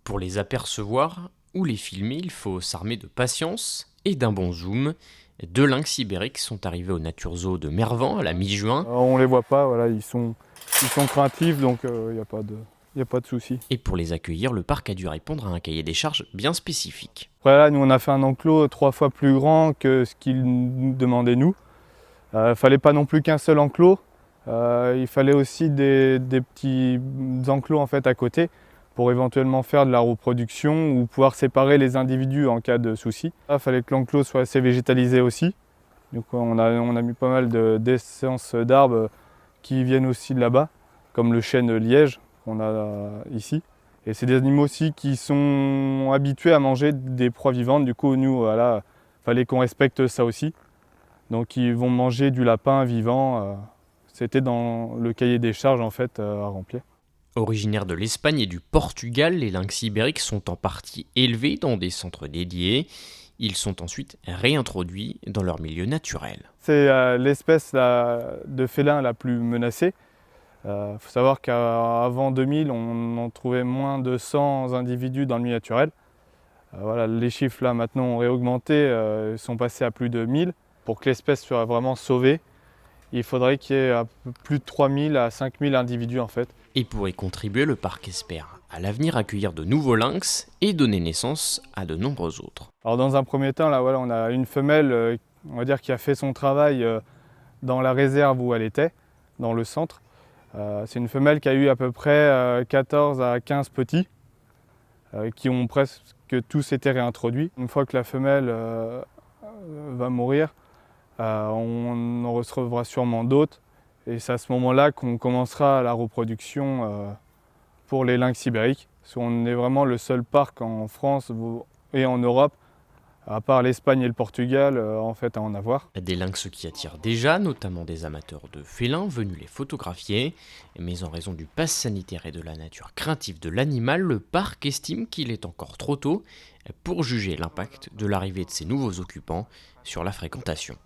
Pour les apercevoir ou les filmer, il faut s'armer de patience et d'un bon zoom. Deux lynx ibériques sont arrivés au Naturzoo de Mervan à la mi-juin. On les voit pas, voilà, ils sont craintifs, donc il n'y a pas de souci. Et pour les accueillir, le parc a dû répondre à un cahier des charges bien spécifique. Voilà, nous on a fait un enclos 3 fois plus grand que ce qu'ils nous demandaient nous. Fallait pas non plus qu'un seul enclos, il fallait aussi des petits enclos en fait à côté pour éventuellement faire de la reproduction ou pouvoir séparer les individus en cas de souci. Il fallait que l'enclos soit assez végétalisé aussi. Donc on a mis pas mal d'essences d'arbres qui viennent aussi de là-bas, comme le chêne liège qu'on a ici. Et c'est des animaux aussi qui sont habitués à manger des proies vivantes. Du coup, nous, voilà, fallait qu'on respecte ça aussi. Donc ils vont manger du lapin vivant. C'était dans le cahier des charges en fait à remplir. Originaires de l'Espagne et du Portugal, les lynx ibériques sont en partie élevés dans des centres dédiés. Ils sont ensuite réintroduits dans leur milieu naturel. C'est l'espèce de félin la plus menacée. Il faut savoir qu'avant 2000, on en trouvait moins de 100 individus dans le milieu naturel. Voilà, les chiffres là maintenant ont réaugmenté, sont passés à plus de 1000. Pour que l'espèce soit vraiment sauvée, il faudrait qu'il y ait plus de 3000 à 5000 individus en fait. Et pour y contribuer, le parc espère à l'avenir accueillir de nouveaux lynx et donner naissance à de nombreux autres. Alors dans un premier temps, là, voilà, on a une femelle on va dire, qui a fait son travail dans la réserve où elle était, dans le centre. C'est une femelle qui a eu à peu près 14 à 15 petits, qui ont presque tous été réintroduits. Une fois que la femelle va mourir, on en recevra sûrement d'autres. Et c'est à ce moment-là qu'on commencera la reproduction pour les lynx ibériques. Parce qu'on est vraiment le seul parc en France et en Europe, à part l'Espagne et le Portugal, en fait, à en avoir. Des lynx qui attirent déjà, notamment des amateurs de félins venus les photographier. Mais en raison du pass sanitaire et de la nature craintive de l'animal, le parc estime qu'il est encore trop tôt pour juger l'impact de l'arrivée de ces nouveaux occupants sur la fréquentation.